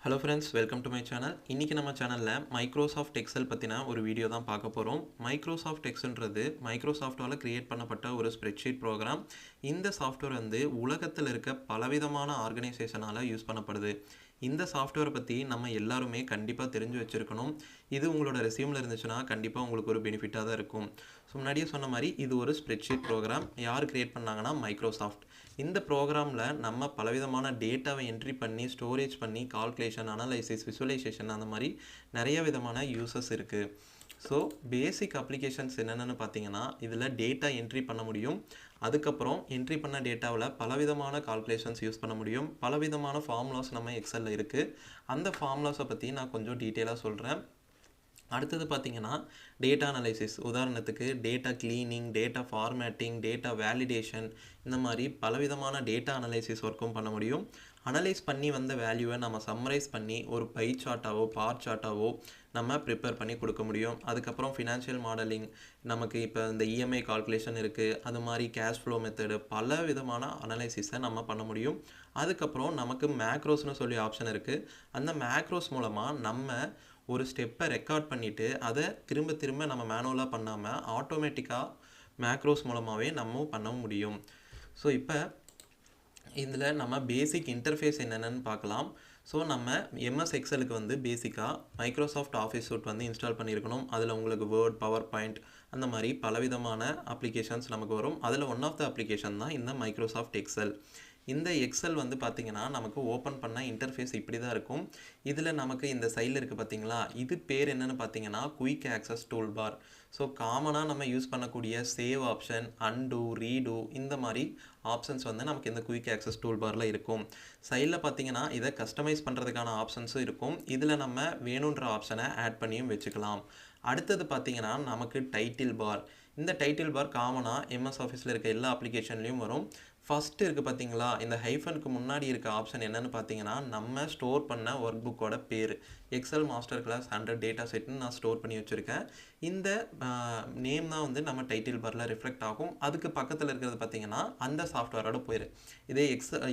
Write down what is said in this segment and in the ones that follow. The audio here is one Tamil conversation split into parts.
Hello friends, welcome to my channel. இன்னைக்கு நம்ம சேனல்ல Microsoft Excel பத்தின ஒரு வீடியோ தான் பார்க்க போறோம். Microsoft Excelன்றது மைக்ரோசாஃப்ட்டால கிரியேட் பண்ணப்பட்ட ஒரு ஸ்ப்ரெட்ஷீட் ப்ரோக்ராம். இந்த சாஃப்ட்வேர் வந்து உலகத்தில் இருக்க பலவிதமான ஆர்கனைசேஷனால யூஸ் பண்ணப்படுது. இந்த சாஃப்ட்வேர் பத்தி நம்ம எல்லாருமே கண்டிப்பா தெரிஞ்சு வச்சிருக்கணும். இது உங்களோட ரெஸ்யூம்ல இருந்துச்சுன்னா கண்டிப்பா உங்களுக்கு ஒரு பெனிஃபிட்டா தான் இருக்கும். முன்னாடியே சொன்ன மாதிரி இது ஒரு ஸ்ப்ரெட்ஷீட் ப்ரோக்ராம். யார் கிரியேட் பண்ணாங்கன்னா மைக்ரோசாஃப்ட். இந்த ப்ரோக்ராமில் நம்ம பலவிதமான டேட்டாவை என்ட்ரி பண்ணி ஸ்டோரேஜ் பண்ணி கால்குலேஷன் அனலைசிஸ் விசுவலைசேஷன் அந்த மாதிரி நிறைய விதமான யூசஸ் இருக்குது. ஸோ பேசிக் அப்ளிகேஷன்ஸ் என்னென்னு பார்த்தீங்கன்னா இதில் டேட்டா என்ட்ரி பண்ண முடியும். அதுக்கப்புறம் என்ட்ரி பண்ண டேட்டாவில் பலவிதமான கால்குலேஷன்ஸ் யூஸ் பண்ண முடியும். பலவிதமான ஃபார்முலாஸ் நம்ம எக்ஸலில் இருக்குது. அந்த ஃபார்முலாஸை பற்றி நான் கொஞ்சம் டீட்டெயிலாக சொல்கிறேன். அடுத்தது பார்த்தீங்கன்னா டேட்டா அனலைசிஸ், உதாரணத்துக்கு data cleaning, data formatting, data validation, இந்த மாதிரி பலவிதமான டேட்டா அனலைசிஸ் ஒர்க்கும் பண்ண முடியும். அனலைஸ் பண்ணி வந்த வேல்யூவை நம்ம சம்மரைஸ் பண்ணி ஒரு பை சார்ட்டாவோ பார் சார்ட்டாவோ நம்ம ப்ரிப்பேர் பண்ணி கொடுக்க முடியும். அதுக்கப்புறம் ஃபினான்ஷியல் மாடலிங், நமக்கு இப்போ இந்த இஎம்ஐ கால்குலேஷன் இருக்குது, அது மாதிரி கேஷ் ஃப்ளோ மெத்தடு, பல விதமான அனலைசிஸை நம்ம பண்ண முடியும். அதுக்கப்புறம் நமக்கு மேக்ரோஸ்னு சொல்லி ஆப்ஷன் இருக்குது. அந்த மேக்ரோஸ் மூலமாக நம்ம ஒரு ஸ்டெப்பை ரெக்கார்ட் பண்ணிவிட்டு அதை திரும்ப திரும்ப நம்ம மேனுவலாக பண்ணாமல் ஆட்டோமேட்டிக்காக மேக்ரோஸ் மூலமாகவே நம்ம பண்ண முடியும். ஸோ இப்போ இதில் நம்ம பேசிக் இன்டர்ஃபேஸ் என்னென்னு பார்க்கலாம். ஸோ நம்ம எம்எஸ் எக்ஸலுக்கு வந்து பேசிக்காக மைக்ரோசாஃப்ட் ஆஃபீஸ் சூட் வந்து இன்ஸ்டால் பண்ணியிருக்கணும். அதில் உங்களுக்கு வேர்ட், பவர் பாயிண்ட், அந்த மாதிரி பலவிதமான அப்ளிகேஷன்ஸ் நமக்கு வரும். அதில் ஒன் ஆஃப் த அப்ளிகேஷன் தான் இந்த மைக்ரோசாஃப்ட் எக்ஸல். இந்த எக்ஸல் வந்து பார்த்திங்கன்னா நமக்கு ஓப்பன் பண்ண இன்டர்ஃபேஸ் இப்படி தான் இருக்கும். இதில் நமக்கு இந்த சைடில் இருக்குது பார்த்தீங்களா, இது பேர் என்னென்னு பார்த்தீங்கன்னா quick access tool bar. So காமனாக நம்ம யூஸ் பண்ணக்கூடிய சேவ் ஆப்ஷன், அன்டூ, ரீடூ, இந்த மாதிரி ஆப்ஷன்ஸ் வந்து நமக்கு இந்த குயிக் ஆக்சஸ் டூல் பாரில் இருக்கும். சைடில் பார்த்தீங்கன்னா இதை கஸ்டமைஸ் பண்ணுறதுக்கான ஆப்ஷன்ஸும் இருக்கும். இதில் நம்ம வேணுன்ற ஆப்ஷனை ஆட் பண்ணியும் வச்சுக்கலாம். அடுத்தது பார்த்தீங்கன்னா நமக்கு டைட்டில் பார். இந்த டைட்டில் பார் காமனாக எம்எஸ் ஆஃபீஸில் இருக்க எல்லா அப்ளிகேஷன்லேயும் வரும். ஃபஸ்ட்டு இருக்குது பார்த்தீங்களா, இந்த ஹைஃபனுக்கு முன்னாடி இருக்க ஆப்ஷன் என்னென்னு பார்த்தீங்கன்னா நம்ம ஸ்டோர் பண்ண ஒர்க் புக்கோட பேர். எக்ஸல் மாஸ்டர் கிளாஸ் 100 டேட்டா செட்னு நான் ஸ்டோர் பண்ணி வச்சுருக்கேன். இந்த நேம் தான் வந்து நம்ம டைட்டில் பாரில் ரிஃப்ளெக்ட் ஆகும். அதுக்கு பக்கத்தில் இருக்கிறது பார்த்தீங்கன்னா அந்த சாஃப்ட்வேரோட பேர். இதே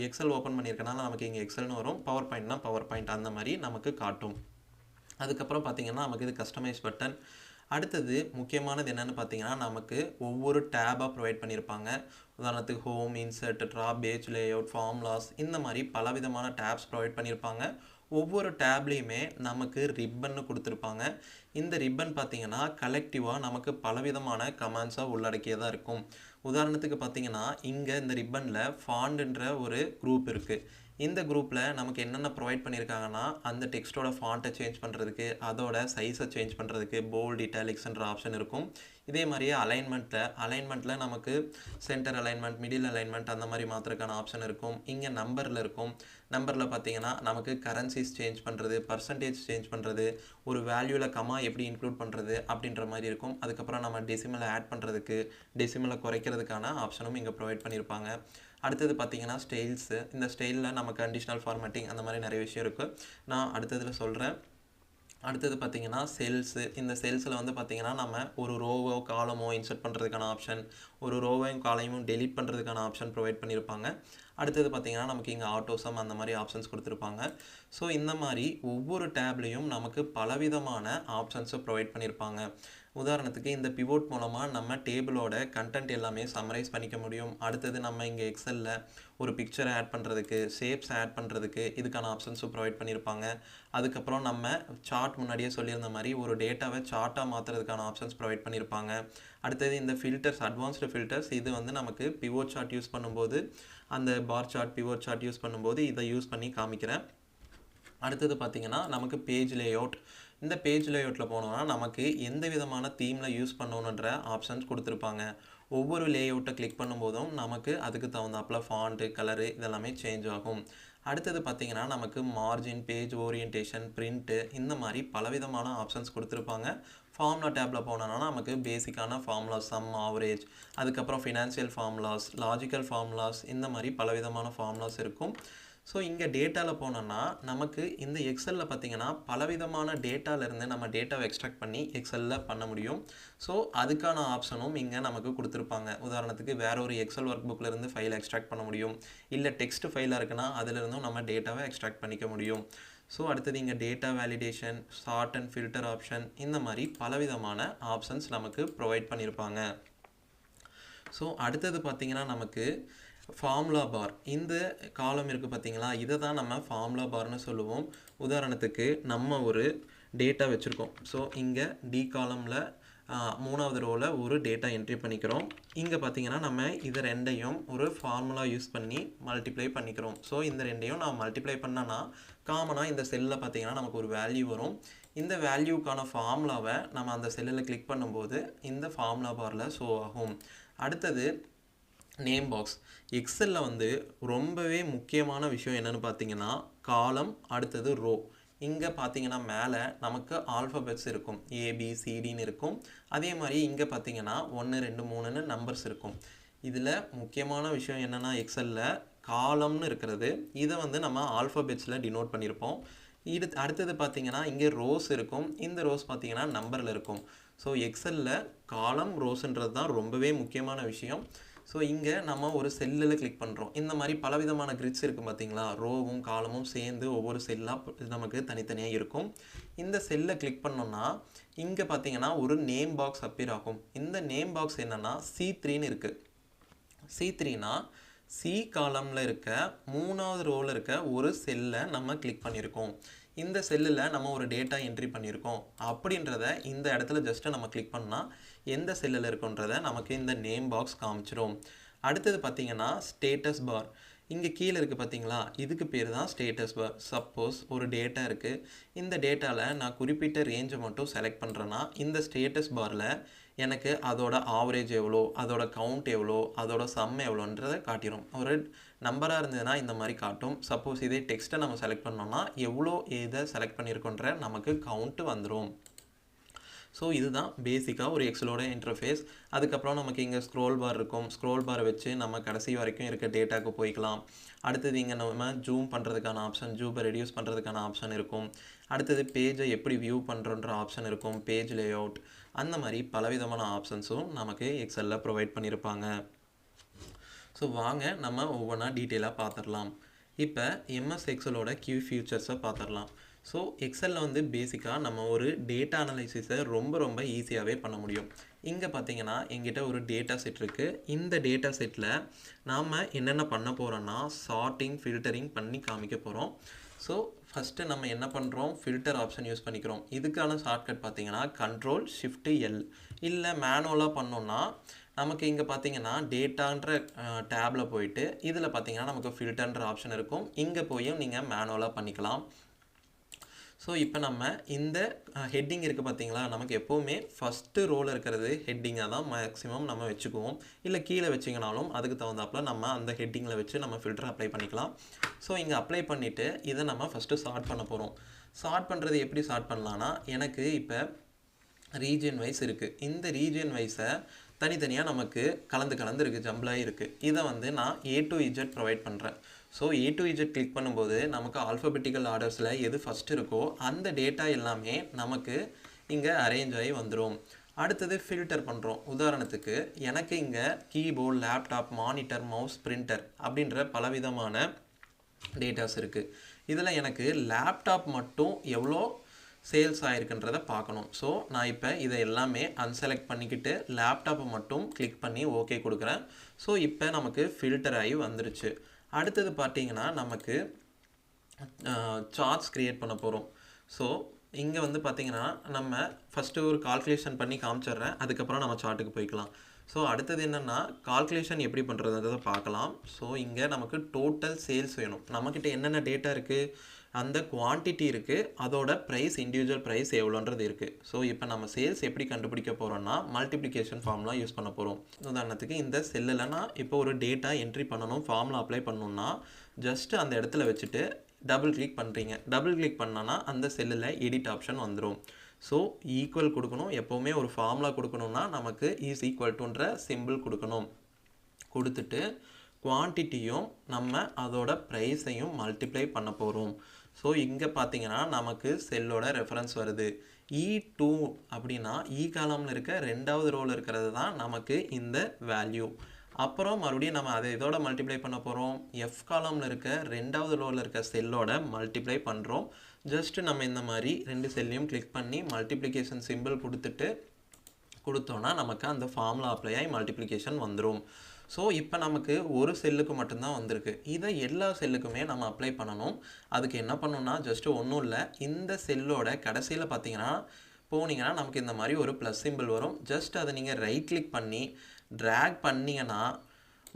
எக்ஸல் ஓப்பன் பண்ணியிருக்கனால நமக்கு இங்கே எக்ஸல்னு வரும். பவர் பாயிண்ட்னா பவர் பாயிண்ட் அந்த மாதிரி நமக்கு காட்டும். அதுக்கப்புறம் பார்த்தீங்கன்னா நமக்கு இது கஸ்டமைஸ் பட்டன். அடுத்தது முக்கியமானது என்னென்னு பார்த்தீங்கன்னா நமக்கு ஒவ்வொரு டேபாக ப்ரொவைட் பண்ணியிருப்பாங்க. உதாரணத்துக்கு home, insert, drop, page layout, formulas, இந்த மாதிரி பலவிதமான டேப்ஸ் ப்ரொவைட் பண்ணியிருப்பாங்க. ஒவ்வொரு டேப்லேயுமே நமக்கு ரிப்பன்னு கொடுத்துருப்பாங்க. இந்த ரிப்பன் பார்த்தீங்கன்னா கலெக்டிவாக நமக்கு பலவிதமான கமாண்ட்ஸாக உள்ளடக்கியதாக இருக்கும். உதாரணத்துக்கு பார்த்தீங்கன்னா இங்கே இந்த ரிப்பனில் ஃபாண்ட்ன்ற ஒரு குரூப் இருக்குது. இந்த குரூப்பில் நமக்கு என்னென்ன ப்ரொவைட் பண்ணியிருக்காங்கன்னா அந்த டெக்ஸ்ட்டோட ஃபாண்ட்டை சேஞ்ச் பண்ணுறதுக்கு, அதோட சைஸை சேஞ்ச் பண்ணுறதுக்கு போல்ட், இட்டாலிக்ஸ்ன்ற ஆப்ஷன் இருக்கும். இதே மாதிரியே அலைன்மெண்ட்டில் நமக்கு சென்டர் அலைன்மெண்ட், மிடில் அலைன்மெண்ட் அந்த மாதிரி மாற்றுறதுக்கான ஆப்ஷன் இருக்கும். இங்கே நம்பரில் இருக்கும். நம்பரில் பார்த்தீங்கன்னா நமக்கு கரன்சிஸ் சேஞ்ச் பண்ணுறது, பர்சன்டேஜ் சேஞ்ச் பண்ணுறது, ஒரு வேல்யூவில் கமா எப்படி இன்க்ளூட் பண்ணுறது அப்படின்ற மாதிரி இருக்கும். அதுக்கப்புறம் நம்ம டெசிமலை ஆட் பண்ணுறதுக்கு, டெசிமலை குறைக்கிறதுக்கான ஆப்ஷனும் இங்கே ப்ரொவைட் பண்ணியிருப்பாங்க. அடுத்தது பார்த்தீங்கன்னா ஸ்டைல்ஸு. இந்த ஸ்டைலில் நமக்கு கண்டிஷனல் ஃபார்மேட்டிங் அந்த மாதிரி நிறைய விஷயம் இருக்குது. நான் அடுத்ததில் சொல்கிறேன். அடுத்தது பார்த்தீங்கன்னா செல்ஸு. இந்த செல்ஸில் வந்து பார்த்தீங்கன்னா நம்ம ஒரு ரோவோ காலமோ இன்சர்ட் பண்ணுறதுக்கான ஆப்ஷன், ஒரு ரோவையும் காலையும் டெலீட் பண்ணுறதுக்கான ஆப்ஷன் ப்ரொவைட் பண்ணியிருப்பாங்க. அடுத்தது பார்த்தீங்கன்னா நமக்கு இங்கே ஆட்டோசம் அந்த மாதிரி ஆப்ஷன்ஸ் கொடுத்துருப்பாங்க. ஸோ இந்த மாதிரி ஒவ்வொரு டேப்லேயும் நமக்கு பலவிதமான ஆப்ஷன்ஸை ப்ரொவைட் பண்ணியிருப்பாங்க. உதாரணத்துக்கு இந்த பிவோட் மூலமாக நம்ம டேபிளோட கண்டென்ட் எல்லாமே சம்மரைஸ் பண்ணிக்க முடியும். அடுத்தது நம்ம இங்கே எக்ஸலில் ஒரு பிக்சரை ஆட் பண்ணுறதுக்கு, ஷேப்ஸ் ஆட் பண்ணுறதுக்கு இதுக்கான ஆப்ஷன்ஸும் ப்ரொவைட் பண்ணியிருப்பாங்க. அதுக்கப்புறம் நம்ம சார்ட் முன்னாடியே சொல்லியிருந்த மாதிரி ஒரு டேட்டாவை சார்ட்டாக மாற்றுறதுக்கான ஆப்ஷன்ஸ் ப்ரொவைட் பண்ணியிருப்பாங்க. அடுத்தது இந்த ஃபில்டர்ஸ், அட்வான்ஸ்டு ஃபில்டர்ஸ், இது வந்து நமக்கு பிவோட் சார்ட் யூஸ் பண்ணும்போது, அந்த bar chart, pivot chart use பண்ணும்போது இதை யூஸ் பண்ணி காமிக்கிறேன். அடுத்தது பார்த்திங்கன்னா நமக்கு பேஜ் லேஅவுட். இந்த பேஜ் லேஅவுட்டில் போனோம்னா நமக்கு எந்த விதமான தீமில் யூஸ் பண்ணணுன்ற ஆப்ஷன்ஸ் கொடுத்துருப்பாங்க. ஒவ்வொரு லேஅவுட்டை கிளிக் பண்ணும்போதும் நமக்கு அதுக்கு தகுந்தாப்பில் ஃபாண்ட்டு, கலரு இதெல்லாமே சேஞ்ச் ஆகும். அடுத்தது பார்த்திங்கன்னா நமக்கு மார்ஜின், பேஜ் ஓரியன்டேஷன், பிரிண்ட்டு, இந்த மாதிரி பலவிதமான ஆப்ஷன்ஸ் கொடுத்துருப்பாங்க. ஃபார்முலா டேப்பில் போனோன்னா நமக்கு பேசிக்கான ஃபார்முலாஸ், சம், ஆவரேஜ், அதுக்கப்புறம் ஃபினான்ஷியல் ஃபார்முலாஸ், லாஜிக்கல் ஃபார்முலாஸ், இந்த மாதிரி பலவிதமான ஃபார்முலாஸ் இருக்கும். ஸோ இங்கே டேட்டாவில் போனோன்னா நமக்கு இந்த எக்ஸலில் பார்த்திங்கன்னா பலவிதமான டேட்டாவிலேருந்து நம்ம டேட்டாவை எக்ஸ்ட்ராக்ட் பண்ணி எக்ஸலில் பண்ண முடியும். ஸோ அதுக்கான ஆப்ஷனும் இங்கே நமக்கு கொடுத்துருப்பாங்க. உதாரணத்துக்கு வேற ஒரு எக்ஸல் ஒர்க் புக்கிலேருந்து ஃபைல் எக்ஸ்ட்ராக்ட் பண்ண முடியும். இல்லை டெக்ஸ்ட் ஃபைலாக இருக்குன்னா அதிலிருந்தும் நம்ம டேட்டாவை எக்ஸ்ட்ராக்ட் பண்ணிக்க முடியும். ஸோ அடுத்தது இங்கே data validation, sort and filter option, இந்த மாதிரி பலவிதமான ஆப்ஷன்ஸ் நமக்கு ப்ரொவைட் பண்ணியிருப்பாங்க. ஸோ அடுத்தது பார்த்திங்கன்னா நமக்கு ஃபார்முலா பார், இந்த காலம் இருக்குது பார்த்திங்களா, இதை தான் நம்ம ஃபார்முலா பார்னு சொல்லுவோம். உதாரணத்துக்கு நம்ம ஒரு டேட்டா வச்சுருக்கோம். ஸோ இங்கே டி காலமில் 3வது ரோவில் ஒரு டேட்டா என்ட்ரி பண்ணிக்கிறோம். இங்கே பார்த்திங்கன்னா நம்ம இதை ரெண்டையும் ஒரு ஃபார்முலா யூஸ் பண்ணி மல்டிப்ளை பண்ணிக்கிறோம். ஸோ இந்த ரெண்டையும் நான் மல்டிப்ளை பண்ணனா காமனாக இந்த செல்லில் பார்த்திங்கன்னா நமக்கு ஒரு வேல்யூ வரும். இந்த வேல்யூக்கான ஃபார்முலாவை நம்ம அந்த செல்லில் கிளிக் பண்ணும்போது இந்த ஃபார்முலா பாரில் ஷோ ஆகும். அடுத்தது நேம் பாக்ஸ். எக்ஸலில் வந்து ரொம்பவே முக்கியமான விஷயம் என்னென்னு பார்த்தீங்கன்னா காலம், அடுத்தது ரோ. இங்கே பார்த்தீங்கன்னா மேலே நமக்கு ஆல்ஃபபெட்ஸ் இருக்கும், ஏபிசிடின்னு இருக்கும். அதே மாதிரி இங்கே பார்த்தீங்கன்னா 1 2 3ன்னு நம்பர்ஸ் இருக்கும். இதில் முக்கியமான விஷயம் என்னென்னா எக்ஸலில் காலம்னு இருக்கிறது, இதை வந்து நம்ம ஆல்ஃபபெட்ஸில் டினோட் பண்ணியிருப்போம். அடுத்தது பார்த்தீங்கன்னா இங்கே ரோஸ் இருக்கும், இந்த ரோஸ் பார்த்தீங்கன்னா நம்பரில் இருக்கும். ஸோ எக்ஸலில் காலம் ரோஸ்ன்றது தான் ரொம்பவே முக்கியமான விஷயம். ஸோ இங்கே நம்ம ஒரு செல்லில் கிளிக் பண்ணுறோம். இந்த மாதிரி பலவிதமான கிரிட்ஸ் இருக்குது பார்த்தீங்களா, ரோவும் காலமும் சேர்ந்து ஒவ்வொரு செல்லாக நமக்கு தனித்தனியாக இருக்கும். இந்த செல்லை கிளிக் பண்ணோம்னா இங்கே பார்த்தீங்கன்னா ஒரு நேம் பாக்ஸ் அப்பியர் ஆகும். இந்த நேம் பாக்ஸ் என்னென்னா C3ன்னு இருக்குது. C3னா சி காலமில் இருக்க 3வது ரோவில் இருக்க ஒரு செல்லை நம்ம கிளிக் பண்ணியிருக்கோம். இந்த செல்லில் நம்ம ஒரு டேட்டா என்ட்ரி பண்ணியிருக்கோம் அப்படின்றத இந்த இடத்துல ஜஸ்ட்டு நம்ம கிளிக் பண்ணால் எந்த செல்லில் இருக்குன்றத நமக்கு இந்த நேம் பாக்ஸ் காமிச்சிடும். அடுத்தது பார்த்திங்கன்னா ஸ்டேட்டஸ் பார். இங்கே கீழே இருக்குது பார்த்தீங்களா, இதுக்கு பேர் தான் ஸ்டேட்டஸ் பார். சப்போஸ் ஒரு டேட்டா இருக்குது, இந்த டேட்டாவில் நான் குறிப்பிட்ட ரேஞ்சை மட்டும் செலக்ட் பண்ணுறேன்னா இந்த ஸ்டேட்டஸ் பாரில் எனக்கு அதோட ஆவரேஜ் எவ்வளோ, அதோட கவுண்ட் எவ்வளோ, அதோட சம் எவ்வளோன்றதை காட்டிடும். ஒரு நம்பராக இருந்ததுன்னா இந்த மாதிரி காட்டும். சப்போஸ் இதே டெக்ஸ்ட்டை நம்ம செலக்ட் பண்ணோம்னா எவ்வளோ இதை செலக்ட் பண்ணியிருக்கோன்ற நமக்கு கவுண்ட்டு வந்துடும். ஸோ இதுதான் பேசிக்காக ஒரு எக்ஸலோட இன்டர்ஃபேஸ். அதுக்கப்புறம் நமக்கு இங்கே ஸ்க்ரோல் பார் இருக்கும். ஸ்க்ரோல் பாரை வச்சு நம்ம கடைசி வரைக்கும் இருக்க டேட்டாவுக்கு போய்க்கலாம். அடுத்தது இங்கே நம்ம ஜூம் பண்ணுறதுக்கான ஆப்ஷன், ஜூமை ரெடியூஸ் பண்ணுறதுக்கான ஆப்ஷன் இருக்கும். அடுத்தது பேஜை எப்படி வியூ பண்ணுறோன்ற ஆப்ஷன் இருக்கும், பேஜ் லேஅவுட், அந்த மாதிரி பலவிதமான ஆப்ஷன்ஸும் நமக்கு எக்ஸலில் ப்ரொவைட் பண்ணியிருப்பாங்க. ஸோ வாங்க நம்ம ஒவ்வொன்றா டீட்டெயிலாக பார்த்துடலாம். இப்போ எம்எஸ் எக்ஸலோட கீ ஃபியூச்சர்ஸை பார்த்துடலாம். ஸோ எக்ஸலில் வந்து பேசிக்காக நம்ம ஒரு டேட்டா அனலைசிஸை ரொம்ப ஈஸியாகவே பண்ண முடியும். இங்கே பார்த்தீங்கன்னா எங்கிட்ட ஒரு டேட்டா செட் இருக்குது. இந்த டேட்டா செட்டில் நாம் என்னென்ன பண்ண போகிறோன்னா சார்ட்டிங், ஃபில்டரிங் பண்ணி காமிக்க போகிறோம். ஸோ ஃபஸ்ட்டு நம்ம என்ன பண்ணுறோம், ஃபில்டர் ஆப்ஷன் யூஸ் பண்ணிக்கிறோம். இதுக்கான ஷார்ட்கட் பார்த்தீங்கன்னா Ctrl+Shift+L. இல்லை மேனுவலாக பண்ணோன்னா நமக்கு இங்கே பார்த்தீங்கன்னா டேட்டான்ற டேபில் போயிட்டு இதில் பார்த்தீங்கன்னா நமக்கு ஃபில்டர்ன்ற ஆப்ஷன் இருக்கும். இங்கே போயும் நீங்கள் மேனுவலாக பண்ணிக்கலாம். ஸோ இப்போ நம்ம இந்த ஹெட்டிங் இருக்குது பார்த்தீங்களா, நமக்கு எப்போவுமே ஃபஸ்ட்டு ரோல் இருக்கிறது ஹெட்டிங்காக தான் மேக்ஸிமம் நம்ம வச்சுக்குவோம். இல்லை கீழே வச்சிங்கனாலும் அதுக்கு தகுந்தாப்பில் நம்ம அந்த ஹெட்டிங்கில் வச்சு நம்ம ஃபில்டர் அப்ளை பண்ணிக்கலாம். ஸோ இங்கே அப்ளை பண்ணிவிட்டு இதை நம்ம ஃபஸ்ட்டு சார்ட் பண்ண போகிறோம். சார்ட் பண்ணுறது எப்படி சார்ட் பண்ணலான்னா, எனக்கு இப்போ ரீஜியன் வைஸ் இருக்குது. இந்த ரீஜியன் வைஸை தனித்தனியாக நமக்கு கலந்து இருக்குது, ஜம்பிளாகி இருக்குது. இதை வந்து நான் A to Z ப்ரொவைட் பண்ணுறேன். So A to Z click பண்ணும்போது நமக்கு ஆல்ஃபபெட்டிக்கல் ஆர்டர்ஸில் எது ஃபஸ்ட் இருக்கோ அந்த டேட்டா எல்லாமே நமக்கு இங்கே அரேஞ்ச் ஆகி வந்துடும். அடுத்தது ஃபில்டர் பண்ணுறோம். உதாரணத்துக்கு எனக்கு இங்கே keyboard, laptop, monitor, mouse, printer அப்படின்ற பலவிதமான டேட்டாஸ் இருக்குது. இதில் எனக்கு லேப்டாப் மட்டும் எவ்வளோ சேல்ஸ் ஆகிருக்குன்றதை பார்க்கணும். ஸோ நான் இப்போ இதை எல்லாமே அன்செலக்ட் பண்ணிக்கிட்டு லேப்டாப்பை மட்டும் கிளிக் பண்ணி ஓகே கொடுக்குறேன். ஸோ இப்போ நமக்கு ஃபில்டர் ஆகி வந்துருச்சு. அடுத்தது பார்த்தீங்கன்னா நமக்கு சார்ட்ஸ் க்ரியேட் பண்ண போகிறோம். ஸோ இங்கே வந்து பார்த்திங்கன்னா நம்ம ஃபஸ்ட்டு ஒரு கால்குலேஷன் பண்ணி காமிச்சிட்றேன், அதுக்கப்புறம் நம்ம சார்ட்டுக்கு போய்க்கலாம். ஸோ அடுத்தது என்னென்னா கால்குலேஷன் எப்படி பண்ணுறதுன்றதை பார்க்கலாம். ஸோ இங்கே நமக்கு டோட்டல் சேல்ஸ் வேணும். நம்மக்கிட்ட என்னென்ன டேட்டா இருக்குது, அந்த குவான்டிட்டி இருக்குது, அதோட ப்ரைஸ், இண்டிவிஜுவல் ப்ரைஸ் எவ்வளோன்றது இருக்குது. ஸோ இப்போ நம்ம சேல்ஸ் எப்படி கண்டுபிடிக்க போகிறோன்னா மல்டிப்ளிகேஷன் ஃபார்முலா யூஸ் பண்ண போகிறோம். உதாரணத்துக்கு இந்த செல்லில் நான் இப்போ ஒரு டேட்டா என்ட்ரி பண்ணணும், ஃபார்முலா அப்ளை பண்ணணுன்னா ஜஸ்ட்டு அந்த இடத்துல வச்சுட்டு டபுள் கிளிக் பண்ணுறீங்க. டபுள் கிளிக் பண்ணோன்னா அந்த செல்லில் எடிட் ஆப்ஷன் வந்துடும். ஸோ ஈக்குவல் கொடுக்கணும். எப்போவுமே ஒரு ஃபார்முலா கொடுக்கணுன்னா நமக்கு இஸ் ஈக்குவல் டுன்ற சிம்பிள் கொடுக்கணும். கொடுத்துட்டு குவான்டிட்டியும் நம்ம அதோட ப்ரைஸையும் மல்டிப்ளை பண்ண போகிறோம். ஸோ இங்கே பார்த்தீங்கன்னா நமக்கு செல்லோட ரெஃபரன்ஸ் வருது. E2 அப்படின்னா காலமில் இருக்க 2வது ரோவில் இருக்கிறது தான் நமக்கு இந்த வேல்யூ. அப்புறம் மறுபடியும் நம்ம அதை இதோட மல்டிப்ளை பண்ண போகிறோம். F காலமில் இருக்க 2வது ரோவில் இருக்க செல்லோட மல்டிப்ளை பண்ணுறோம். ஜஸ்ட் நம்ம இந்த மாதிரி 2 செல்லையும் கிளிக் பண்ணி மல்டிப்ளிகேஷன் சிம்பிள் கொடுத்தோன்னா நமக்கு அந்த ஃபார்முலா அப்ளை ஆகி மல்டிப்ளிகேஷன் வந்துடும். ஸோ இப்போ நமக்கு ஒரு செல்லுக்கு மட்டும்தான் வந்திருக்கு. இதை எல்லா செல்லுக்குமே நம்ம அப்ளை பண்ணணும். அதுக்கு என்ன பண்ணணும்னா ஜஸ்ட்டு ஒன்றும் இல்லை, இந்த செல்லோட கடைசியில் பார்த்தீங்கன்னா போனீங்கன்னா நமக்கு இந்த மாதிரி ஒரு ப்ளஸ் சிம்பிள் வரும். ஜஸ்ட் அதை நீங்கள் ரைட் கிளிக் பண்ணி ட்ராக் பண்ணிங்கன்னா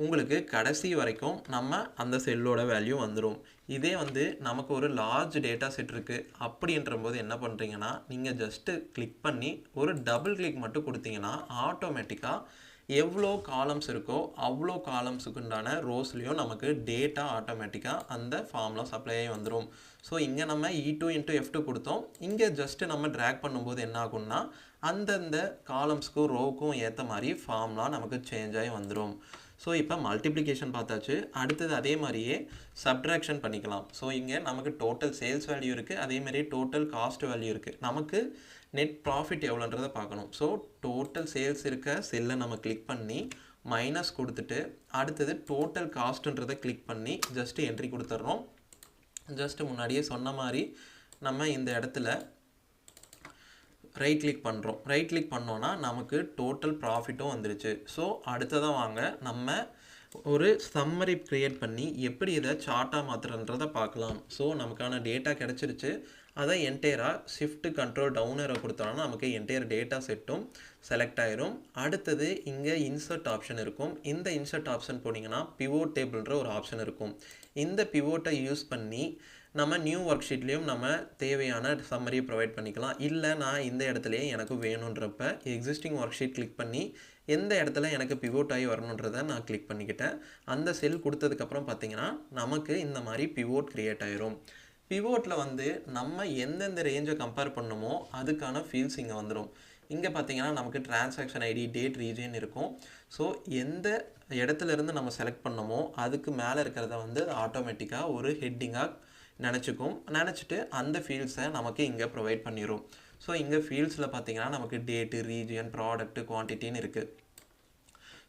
உங்களுக்கு கடைசி வரைக்கும் நம்ம அந்த செல்லோட வேல்யூ வந்துடும். இதே வந்து நமக்கு ஒரு லார்ஜ் டேட்டா செட் இருக்குது அப்படின்ற போது என்ன பண்ணுறீங்கன்னா நீங்கள் ஜஸ்ட்டு கிளிக் பண்ணி ஒரு டபுள் கிளிக் மட்டும் கொடுத்தீங்கன்னா ஆட்டோமேட்டிக்காக எவ்வளோ காலம்ஸ் இருக்கோ அவ்வளோ காலம்ஸுக்கு உண்டான ரோஸ்லேயும் நமக்கு டேட்டா ஆட்டோமேட்டிக்காக அந்த ஃபார்முலா சப்ளை ஆகி வந்துடும். ஸோ இங்கே நம்ம E2 × F2 கொடுத்தோம். இங்கே ஜஸ்ட்டு நம்ம ட்ராக் பண்ணும்போது என்ன ஆகும்னா அந்தந்த காலம்ஸ்க்கும் ரோவுக்கும் ஏற்ற மாதிரி ஃபார்முலா நமக்கு சேஞ்ச் ஆகி வந்துடும். ஸோ இப்போ மல்டிப்ளிகேஷன் பார்த்தாச்சு. அடுத்தது அதே மாதிரியே சப்ட்ராக்ஷன் பண்ணிக்கலாம். ஸோ இங்கே நமக்கு டோட்டல் சேல்ஸ் வேல்யூ இருக்குது, அதேமாதிரி டோட்டல் காஸ்ட் வேல்யூ இருக்குது. நமக்கு நெட் ப்ராஃபிட் எவ்வளோன்றதை பார்க்கணும். ஸோ டோட்டல் சேல்ஸ் இருக்க செல்லை நம்ம கிளிக் பண்ணி மைனஸ் கொடுத்துட்டு அடுத்தது டோட்டல் காஸ்ட்டுன்றதை கிளிக் பண்ணி ஜஸ்ட்டு என்ட்ரி கொடுத்துட்றோம். ஜஸ்ட்டு முன்னாடியே சொன்ன மாதிரி நம்ம இந்த இடத்துல ரைட் கிளிக் பண்ணுறோம். ரைட் கிளிக் பண்ணோன்னா நமக்கு டோட்டல் ப்ராஃபிட்டும் வந்துருச்சு. ஸோ அடுத்ததாக வாங்க நம்ம ஒரு சம்மரி க்ரியேட் பண்ணி எப்படி இதை சார்ட்டாக மாற்றுறன்றதை பார்க்கலாம். ஸோ நமக்கான டேட்டா கிடச்சிருச்சு. அதை என்டையராக ஷிஃப்ட் கண்ட்ரோல் டவுன் ஏரோ கொடுத்தோன்னா நமக்கு என்டையர் டேட்டா செட்டும் செலக்ட் ஆயிரும். அடுத்தது இங்கே இன்சர்ட் ஆப்ஷன் இருக்கும். இந்த இன்சர்ட் ஆப்ஷன் போனீங்கன்னா பிவோட் டேபிள்ன்ற ஒரு ஆப்ஷன் இருக்கும். இந்த பிவோட்டை யூஸ் பண்ணி நம்ம நியூ ஒர்க் ஷீட்லேயும் நம்ம தேவையான சம்மரியை ப்ரொவைட் பண்ணிக்கலாம். இல்லை நான் இந்த இடத்துலையே எனக்கு வேணுன்றப்ப எக்ஸிஸ்டிங் ஒர்க் ஷீட் கிளிக் பண்ணி எந்த இடத்துல எனக்கு பிவோட் ஆகி வரணுன்றதை நான் கிளிக் பண்ணிக்கிட்டேன். அந்த செல் கொடுத்ததுக்கப்புறம் பார்த்தீங்கன்னா நமக்கு இந்த மாதிரி பிவோட் க்ரியேட் ஆயிரும். பிவோட்டில் வந்து நம்ம எந்தெந்த ரேஞ்சை கம்பேர் பண்ணணுமோ அதுக்கான ஃபீல்ட்ஸ் இங்கே வந்துடும். இங்கே பார்த்தீங்கன்னா நமக்கு டிரான்சாக்ஷன் ஐடி, டேட், ரீஜன் இருக்கும். ஸோ எந்த இடத்துலேருந்து நம்ம செலக்ட் பண்ணோமோ அதுக்கு மேலே இருக்கிறத வந்து ஆட்டோமேட்டிக்காக ஒரு ஹெட்டிங்காக நினச்சிட்டு அந்த ஃபீல்ட்ஸை நமக்கு இங்கே ப்ரொவைட் பண்ணிடும். ஸோ இங்கே ஃபீல்ட்ஸில் பார்த்தீங்கன்னா நமக்கு டேட்டு, ரீஜியன், ப்ராடக்ட்டு, குவான்டிட்டின்னு இருக்குது.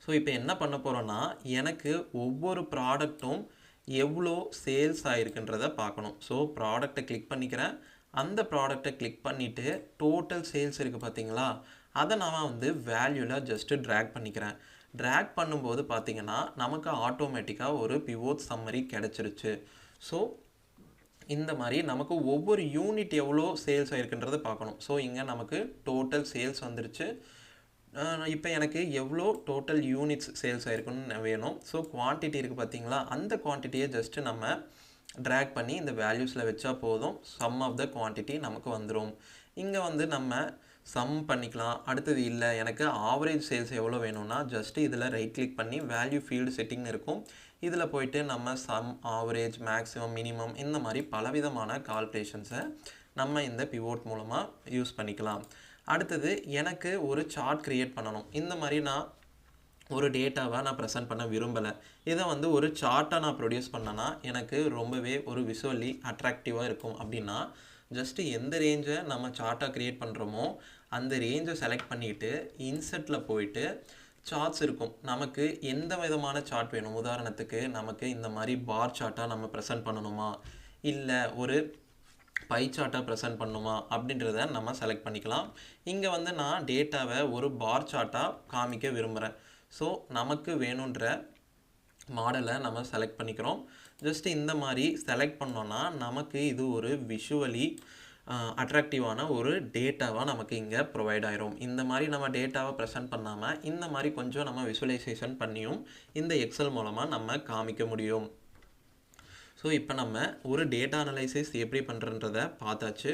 ஸோ இப்போ என்ன பண்ண போகிறோன்னா எனக்கு ஒவ்வொரு ப்ராடக்ட்டும் எவ்வளோ சேல்ஸ் ஆகிருக்குன்றதை பார்க்கணும். ஸோ ப்ராடக்டை கிளிக் பண்ணிக்கிறேன். அந்த ப்ராடக்டை கிளிக் பண்ணிவிட்டு டோட்டல் சேல்ஸ் இருக்குது பார்த்தீங்களா, அதை நான் வந்து வேல்யூவில் ஜஸ்ட்டு ட்ராக் பண்ணிக்கிறேன். ட்ராக் பண்ணும்போது பார்த்தீங்கன்னா நமக்கு ஆட்டோமேட்டிக்காக ஒரு பிவோட் சம்மரி கிடச்சிருச்சு. ஸோ இந்த மாதிரி நமக்கு ஒவ்வொரு யூனிட் எவ்வளோ சேல்ஸ் ஆகிருக்குன்றதை பார்க்கணும். ஸோ இங்கே நமக்கு டோட்டல் சேல்ஸ் வந்துருச்சு. இப்போ எனக்கு எவ்வளோ டோட்டல் யூனிட்ஸ் சேல்ஸ் ஆகிருக்குன்னு வேணும். ஸோ குவான்டிட்டி இருக்குது பார்த்தீங்களா, அந்த குவான்டிட்டியை ஜஸ்ட்டு நம்ம ட்ராக் பண்ணி இந்த வேல்யூஸில் வச்சா போதும், சம் ஆஃப் த குவான்டிட்டி நமக்கு வந்துடும். இங்கே வந்து நம்ம சம் பண்ணிக்கலாம். அடுத்தது இல்லை எனக்கு ஆவரேஜ் சேல்ஸ் எவ்வளோ வேணும்னா ஜஸ்ட்டு இதில் ரைட் கிளிக் பண்ணி வேல்யூ ஃபீல்டு செட்டிங்னு இருக்கும். இதில் போயிட்டு நம்ம சம், ஆவரேஜ், மேக்ஸிமம், மினிமம் இந்த மாதிரி பலவிதமான கால்குலேஷன்ஸை நம்ம இந்த பிவோட் மூலமாக யூஸ் பண்ணிக்கலாம். அடுத்தது எனக்கு ஒரு சார்ட் க்ரியேட் பண்ணணும். இந்த மாதிரி நான் ஒரு டேட்டாவை நான் ப்ரெசென்ட் பண்ண விரும்பலை. இதை வந்து ஒரு சார்ட்டாக நான் ப்ரொடியூஸ் பண்ணேன்னா எனக்கு ரொம்பவே ஒரு விஷுவலி அட்ராக்டிவாக இருக்கும். அப்படின்னா ஜஸ்ட்டு எந்த ரேஞ்சை நம்ம சார்ட்டாக க்ரியேட் பண்ணுறோமோ அந்த ரேஞ்சை செலக்ட் பண்ணிவிட்டு இன்சர்ட்டில் போயிட்டு சார்ட்ஸ் இருக்கும். நமக்கு எந்த விதமான சார்ட் வேணும், உதாரணத்துக்கு நமக்கு இந்த மாதிரி பார் சார்ட்டாக நம்ம ப்ரெசென்ட் பண்ணணுமா, இல்லை ஒரு பை சார்ட்டாக ப்ரெசென்ட் பண்ணணுமா அப்படின்றத நம்ம செலக்ட் பண்ணிக்கலாம். இங்கே வந்து நான் டேட்டாவை ஒரு பார் சார்ட்டாக காமிக்க விரும்புகிறேன். ஸோ நமக்கு வேணுன்ற மாடலை நம்ம செலக்ட் பண்ணிக்கிறோம். ஜஸ்ட்டு இந்த மாதிரி செலக்ட் பண்ணோன்னா நமக்கு இது ஒரு விஷுவலி அட்ராக்டிவான ஒரு டேட்டாவாக நமக்கு இங்கே ப்ரொவைட் ஆயிரும். இந்த மாதிரி நம்ம டேட்டாவை ப்ரெசென்ட் பண்ணாமல் இந்த மாதிரி கொஞ்சம் நம்ம விஷுவலைசேஷன் பண்ணியும் இந்த எக்ஸல் மூலமாக நம்ம காமிக்க முடியும். ஸோ இப்போ நம்ம ஒரு டேட்டா அனலைசிஸ் எப்படி பண்ணுறன்றதை பார்த்தாச்சு.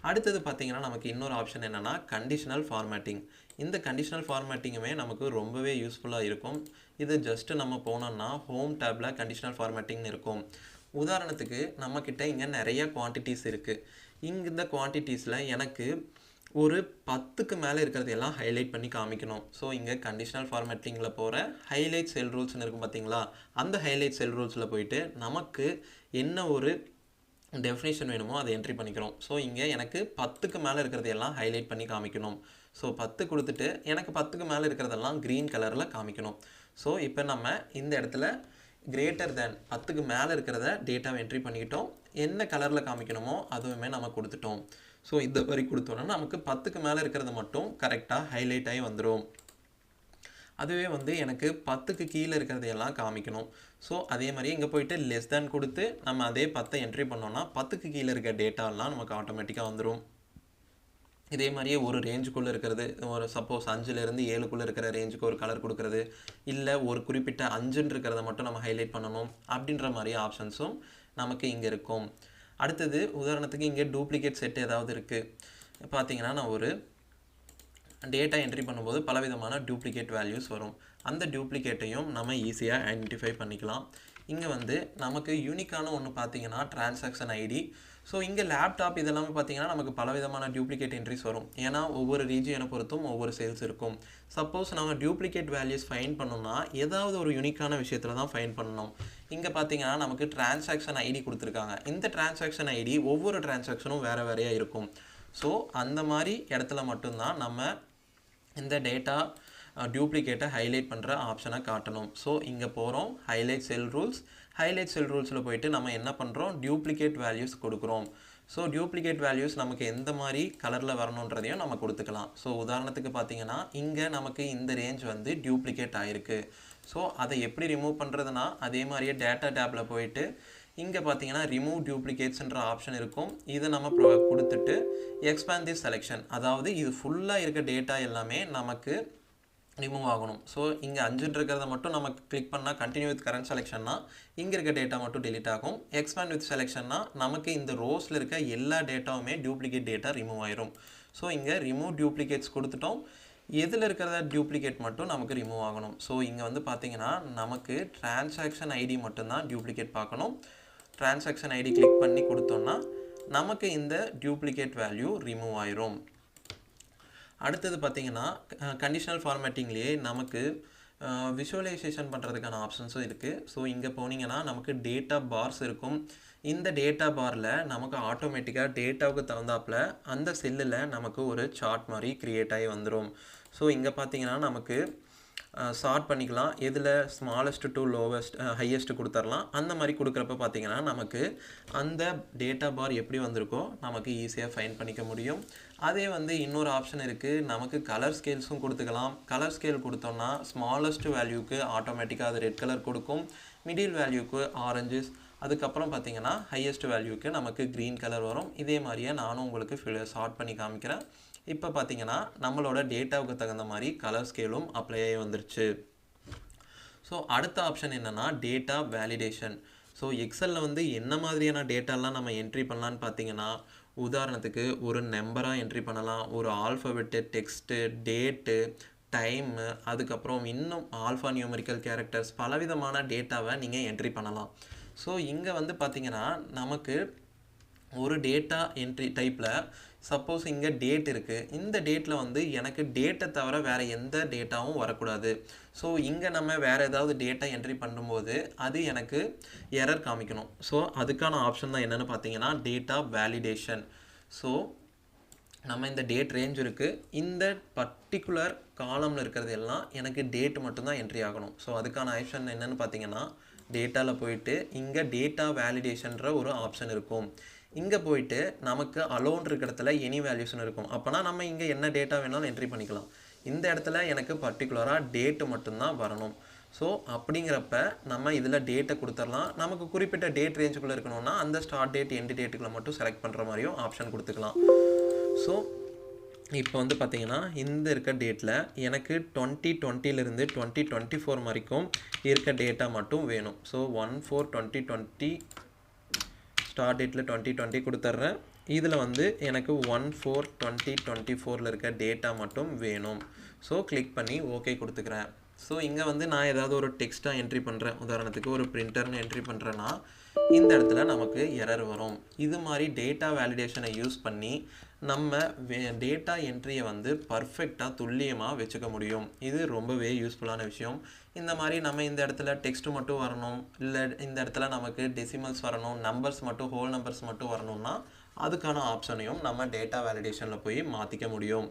அடுத்தது பார்த்திங்கன்னா நமக்கு இன்னொரு ஆப்ஷன் என்னென்னா கண்டிஷனல் ஃபார்மேட்டிங். இந்த கண்டிஷனல் ஃபார்மேட்டிங்குமே நமக்கு ரொம்பவே யூஸ்ஃபுல்லாக இருக்கும். இது ஜஸ்ட்டு நம்ம போனோம்னா ஹோம் டேப்பில் கண்டிஷனல் ஃபார்மேட்டிங்னு இருக்கும். உதாரணத்துக்கு நம்மக்கிட்ட இங்கே நிறைய குவான்டிட்டிஸ் இருக்குது. இந்த குவான்டிட்டிஸில் எனக்கு ஒரு 10க்கு மேலே இருக்கிறது எல்லாம் ஹைலைட் பண்ணி காமிக்கணும். ஸோ இங்கே கண்டிஷனல் ஃபார்மேட்டிங்கில் போகிற ஹைலைட் செல் ரூல்ஸ்னு இருக்கும் பார்த்தீங்களா, அந்த ஹைலைட் செல் ரூல்ஸில் போயிட்டு நமக்கு என்ன ஒரு டெஃபினேஷன் வேணுமோ அதை என்ட்ரி பண்ணிக்கிறோம். ஸோ இங்கே எனக்கு 10க்கு மேலே இருக்கிறது எல்லாம் ஹைலைட் பண்ணி காமிக்கணும். ஸோ 10 கொடுத்துட்டு எனக்கு 10க்கு மேலே இருக்கிறதெல்லாம் க்ரீன் கலரில் காமிக்கணும். ஸோ இப்போ நம்ம இந்த இடத்துல கிரேட்டர் தேன் 10க்கு மேலே இருக்கிறத டேட்டாவை என்ட்ரி பண்ணிக்கிட்டோம். என்ன கலரில் காமிக்கணுமோ அதுவுமே நம்ம கொடுத்துட்டோம். ஸோ இந்த மாதிரி கொடுத்தோன்னா நமக்கு 10க்கு மேலே இருக்கிறது மட்டும் கரெக்டாக ஹைலைட் ஆகி வந்துடும். அதுவே வந்து எனக்கு 10க்கு கீழே இருக்கிறதையெல்லாம் காமிக்கணும். ஸோ அதே மாதிரி இங்கே போயிட்டு லெஸ் தேன் கொடுத்து நம்ம அதே 10 என்ட்ரி பண்ணோன்னா 10க்கு கீழே இருக்க டேட்டாலாம் நமக்கு ஆட்டோமேட்டிக்காக வந்துடும். இதே மாதிரியே ஒரு ரேஞ்சுக்குள்ளே இருக்கிறது, ஒரு சப்போஸ் 5லேருந்து 7க்குள்ளே இருக்கிற ரேஞ்சுக்கு ஒரு கலர் கொடுக்குறது, இல்லை ஒரு குறிப்பிட்ட 5ன்னு இருக்கிறத மட்டும் நம்ம ஹைலைட் பண்ணணும் அப்படின்ற மாதிரி ஆப்ஷன்ஸும் நமக்கு இங்கே இருக்கும். அடுத்தது உதாரணத்துக்கு இங்கே டூப்ளிகேட் செட் ஏதாவது இருக்குது பார்த்தீங்கன்னா, நான் ஒரு டேட்டா என்ட்ரி பண்ணும்போது பலவிதமான டூப்ளிகேட் வேல்யூஸ் வரும். அந்த டூப்ளிகேட்டையும் நம்ம ஈஸியாக ஐடென்டிஃபை பண்ணிக்கலாம். இங்கே வந்து நமக்கு யூனிக்கான ஒன்று பார்த்தீங்கன்னா டிரான்சாக்ஷன் ஐடி. ஸோ இங்கே லேப்டாப் இதெல்லாமே பார்த்தீங்கன்னா நமக்கு பலவிதமான டூப்ளிகேட் என்ட்ரிஸ் வரும். ஏன்னா ஒவ்வொரு ரீஜியனை பொறுத்தும் ஒவ்வொரு சேல்ஸ் இருக்கும். சப்போஸ் நம்ம டூப்ளிகேட் வேல்யூஸ் ஃபைன் பண்ணோம்னா ஏதாவது ஒரு யூனிக்கான விஷயத்தில் தான் ஃபைன் பண்ணணும். இங்கே பார்த்தீங்கன்னா நமக்கு டிரான்சாக்ஷன் ஐடி கொடுத்துருக்காங்க. இந்த டிரான்சாக்ஷன் ஐடி ஒவ்வொரு டிரான்சாக்ஷனும் வேறு வேறையாக இருக்கும். ஸோ அந்த மாதிரி இடத்துல மட்டும்தான் நம்ம இந்த டேட்டா டூப்ளிகேட்டை ஹைலைட் பண்ணுற ஆப்ஷனை காட்டணும். ஸோ இங்கே போகிறோம், ஹைலைட் செல் ரூல்ஸ். ஹைலைட் செல் ரூல்ஸில் போயிட்டு நம்ம என்ன பண்ணுறோம், டூப்ளிகேட் வேல்யூஸ் கொடுக்குறோம். ஸோ டூப்ளிகேட் வேல்யூஸ் நமக்கு எந்த மாதிரி கலரில் வரணுன்றதையும் நம்ம கொடுத்துக்கலாம். ஸோ உதாரணத்துக்கு பார்த்தீங்கன்னா இங்கே நமக்கு இந்த ரேஞ்ச் வந்து டூப்ளிகேட் ஆகிருக்கு. ஸோ அதை எப்படி ரிமூவ் பண்ணுறதுனா அதே மாதிரியே டேட்டா டேப்பில் போயிட்டு இங்கே பார்த்தீங்கன்னா ரிமூவ் டூப்ளிகேட்ஸ்ன்ற ஆப்ஷன் இருக்கும். இதை நம்ம கொடுத்துட்டு எக்ஸ்பேண்ட் திஸ் செலெக்ஷன், அதாவது இது ஃபுல்லாக இருக்க டேட்டா எல்லாமே நமக்கு ரிமூவ் ஆகணும். ஸோ இங்கே 5 இருக்கிறத மட்டும் நம்ம கிளிக் பண்ணால் கண்டினியூ வித் கரண்ட் செலெக்ஷன்னா இங்கே இருக்க டேட்டா மட்டும் டெலிட் ஆகும். எக்ஸ்பேண்ட் வித் செலெக்ஷன்னா நமக்கு இந்த ரோஸில் இருக்க எல்லா டேட்டாவுமே டூப்ளிகேட் டேட்டா ரிமூவ் ஆயிரும். ஸோ இங்கே ரிமூவ் டூப்ளிகேட்ஸ் கொடுத்துட்டோம். எதில் இருக்கிறத டூப்ளிகேட் மட்டும் நமக்கு ரிமூவ் ஆகணும். ஸோ இங்கே வந்து பார்த்தீங்கன்னா நமக்கு டிரான்சாக்ஷன் ஐடி மட்டும்தான் டூப்ளிகேட் பார்க்கணும். டிரான்சாக்ஷன் ஐடி கிளிக் பண்ணி கொடுத்தோன்னா நமக்கு இந்த டூப்ளிகேட் வேல்யூ ரிமூவ் ஆயிரும். அடுத்தது பார்த்தீங்கன்னா கண்டிஷனல் ஃபார்மேட்டிங்லேயே நமக்கு விஷுவலைசேஷன் பண்ணுறதுக்கான ஆப்ஷன்ஸும் இருக்குது. ஸோ இங்கே போனீங்கன்னா நமக்கு டேட்டா பார்ஸ் இருக்கும். இந்த டேட்டா பாரில் நமக்கு ஆட்டோமேட்டிக்காக டேட்டாவுக்கு தகுந்தாப்பில் அந்த செல்லில் நமக்கு ஒரு சார்ட் மாதிரி க்ரியேட் ஆகி வந்துடும். ஸோ இங்கே பார்த்தீங்கன்னா நமக்கு சார்ட் பண்ணிக்கலாம். எதில் ஸ்மாலஸ்ட் டு லோவஸ்ட் ஹையஸ்ட் கொடுத்துடலாம். அந்த மாதிரி கொடுக்குறப்ப பார்த்தீங்கன்னா நமக்கு அந்த டேட்டா பார் எப்படி வந்திருக்கோ நமக்கு ஈஸியாக ஃபைன் பண்ணிக்க முடியும். அதே வந்து இன்னொரு ஆப்ஷன் இருக்குது, நமக்கு கலர் ஸ்கேல்ஸும் கொடுத்துக்கலாம். கலர் ஸ்கேல் கொடுத்தோம்னா ஸ்மாலஸ்ட் வேல்யூக்கு ஆட்டோமேட்டிக்காக அது ரெட் கலர் கொடுக்கும், மிடில் வேல்யூக்கு ஆரஞ்சஸ், அதுக்கப்புறம் பார்த்தீங்கன்னா ஹையஸ்ட் வேல்யூக்கு நமக்கு க்ரீன் கலர் வரும். இதே மாதிரியே நானும் உங்களுக்கு ஷார்ட் பண்ணி காமிக்கிறேன். இப்போ பார்த்தீங்கன்னா நம்மளோட டேட்டாவுக்கு தகுந்த மாதிரி கலர் ஸ்கேலும் அப்ளை ஆகி வந்துருச்சு. ஸோ அடுத்த ஆப்ஷன் என்னென்னா டேட்டா வேலிடேஷன். ஸோ எக்ஸலில் வந்து என்ன மாதிரியான டேட்டாலாம் நம்ம என்ட்ரி பண்ணலான்னு பார்த்தீங்கன்னா, உதாரணத்துக்கு ஒரு நம்பராக என்ட்ரி பண்ணலாம், ஒரு ஆல்ஃபபெட்டு, டெக்ஸ்ட்டு, டேட்டு, டைமு, அதுக்கப்புறம் இன்னும் ஆல்ஃபா நியூமெரிக்கல் கேரக்டர்ஸ், பலவிதமான டேட்டாவை நீங்கள் என்ட்ரி பண்ணலாம். ஸோ இங்கே வந்து பார்த்தீங்கன்னா நமக்கு ஒரு டேட்டா என்ட்ரி டைப்பில் சப்போஸ் இங்கே டேட் இருக்குது. இந்த டேட்டில் வந்து எனக்கு டேட்டை தவிர வேறு எந்த டேட்டாவும் வரக்கூடாது. ஸோ இங்கே நம்ம வேறு ஏதாவது டேட்டா என்ட்ரி பண்ணும்போது அது எனக்கு எரர் காமிக்கணும். ஸோ அதுக்கான ஆப்ஷன் தான் என்னென்னு பார்த்தீங்கன்னா டேட்டா வேலிடேஷன். ஸோ நம்ம இந்த டேட் ரேஞ்ச் இருக்குது, இந்த பர்டிகுலர் காலமில் இருக்கிறது எல்லாம் எனக்கு டேட் மட்டும்தான் என்ட்ரி ஆகணும். ஸோ அதுக்கான ஆப்ஷன் என்னென்னு பார்த்தீங்கன்னா டேட்டாவில் போயிட்டு இங்கே டேட்டா வேலிடேஷன்ற ஒரு ஆப்ஷன் இருக்கும். இங்கே போயிட்டு நமக்கு அலோன் இருக்கிற இடத்துல எனி வேல்யூஸ்னு இருக்கும். அப்போனா நம்ம இங்கே என்ன டேட்டா வேணாலும் என்ட்ரி பண்ணிக்கலாம். இந்த இடத்துல எனக்கு பர்டிகுலராக டேட்டு மட்டும்தான் வரணும். ஸோ அப்படிங்கிறப்ப நம்ம இதில் டேட்டை கொடுத்துடலாம். நமக்கு குறிப்பிட்ட டேட் ரேஞ்சுக்குள்ளே இருக்கணும்னா அந்த ஸ்டார்ட் டேட் எண்டு டேட்டுக்குள்ளே மட்டும் செலக்ட் பண்ணுற மாதிரியும் ஆப்ஷன் கொடுத்துக்கலாம். ஸோ இப்போ வந்து பார்த்தீங்கன்னா இந்த இருக்க டேட்டில் எனக்கு 2020 2024 வரைக்கும் இருக்க டேட்டா மட்டும் வேணும். ஸோ 1/4/2020 ஸ்டார்ட் டேட்டில் 2020 கொடுத்துட்றேன். இதில் வந்து எனக்கு 1/4/2024 இருக்க டேட்டா மட்டும் வேணும். ஸோ கிளிக் பண்ணி ஓகே கொடுத்துக்கிறேன். ஸோ இங்கே வந்து நான் ஏதாவது ஒரு டெக்ஸ்ட்டாக என்ட்ரி பண்ணுறேன், உதாரணத்துக்கு ஒரு பிரிண்டர்னு என்ட்ரி பண்ணுறேன்னா இந்த இடத்துல நமக்கு எரர் வரும். இது மாதிரி டேட்டா வேலிடேஷனை யூஸ் பண்ணி நம்ம டேட்டா என்ட்ரியை வந்து பர்ஃபெக்டாக துல்லியமாக வச்சுக்க முடியும். இது ரொம்பவே யூஸ்ஃபுல்லான விஷயம். இந்த மாதிரி நம்ம இந்த இடத்துல டெக்ஸ்ட்டு மட்டும் வரணும், இல்லை இந்த இடத்துல நமக்கு டெசிமல்ஸ் வரணும், நம்பர்ஸ் மட்டும் ஹோல் நம்பர்ஸ் மட்டும் வரணும்னா அதுக்கான ஆப்ஷனையும் நம்ம டேட்டா வேலிடேஷனில் போய் மாற்றிக்க முடியும்.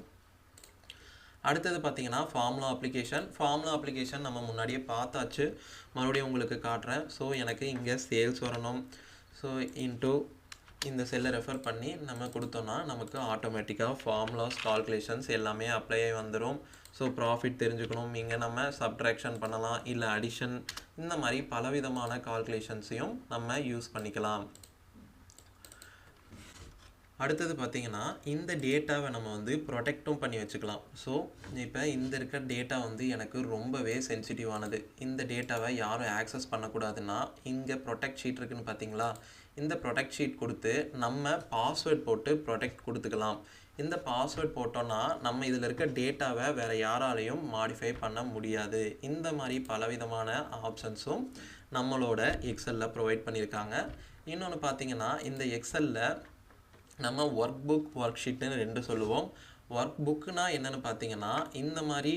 அடுத்தது பார்த்தீங்கன்னா ஃபார்முலா அப்ளிகேஷன் நம்ம முன்னாடியே பார்த்தாச்சு, மறுபடியும் உங்களுக்கு காட்டுறேன். ஸோ எனக்கு இங்கே சேல்ஸ் வரணும். ஸோ இன்டூ இந்த செல்லை ரெஃபர் பண்ணி நம்ம கொடுத்தோன்னா நமக்கு ஆட்டோமேட்டிக்காக ஃபார்முலாஸ் கால்குலேஷன்ஸ் எல்லாமே அப்ளை ஆகி வந்துடும். ஸோ ப்ராஃபிட் தெரிஞ்சுக்கணும், இங்கே நம்ம சப்ட்ராக்ஷன் பண்ணலாம், இல்லை அடிஷன், இந்த மாதிரி பலவிதமான கால்குலேஷன்ஸையும் நம்ம யூஸ் பண்ணிக்கலாம். அடுத்தது பார்த்தீங்கன்னா இந்த டேட்டாவை நம்ம வந்து ப்ரொடெக்டும் பண்ணி வச்சுக்கலாம். ஸோ இப்போ இந்த இருக்க டேட்டா வந்து எனக்கு ரொம்பவே சென்சிட்டிவானது, இந்த டேட்டாவை யாரும் ஆக்சஸ் பண்ணக்கூடாதுன்னா இங்கே ப்ரொடெக்ட் ஷீட் இருக்குதுன்னு பார்த்தீங்களா, இந்த ப்ரொடெக்ட் ஷீட் கொடுத்து நம்ம பாஸ்வேர்ட் போட்டு ப்ரொடெக்ட் கொடுத்துக்கலாம். இந்த பாஸ்வேர்ட் போட்டோன்னா நம்ம இதில் இருக்க டேட்டாவை வேறு யாராலையும் மாடிஃபை பண்ண முடியாது. இந்த மாதிரி பலவிதமான ஆப்ஷன்ஸும் நம்மளோட எக்ஸலில் ப்ரொவைட் பண்ணியிருக்காங்க. இன்னொன்று பார்த்தீங்கன்னா இந்த எக்ஸலில் நம்ம ஒர்க் புக் ஒர்க் ஷீட்டுன்னு ரெண்டு சொல்லுவோம். ஒர்க் புக்குனா என்னென்னு பார்த்தீங்கன்னா இந்த மாதிரி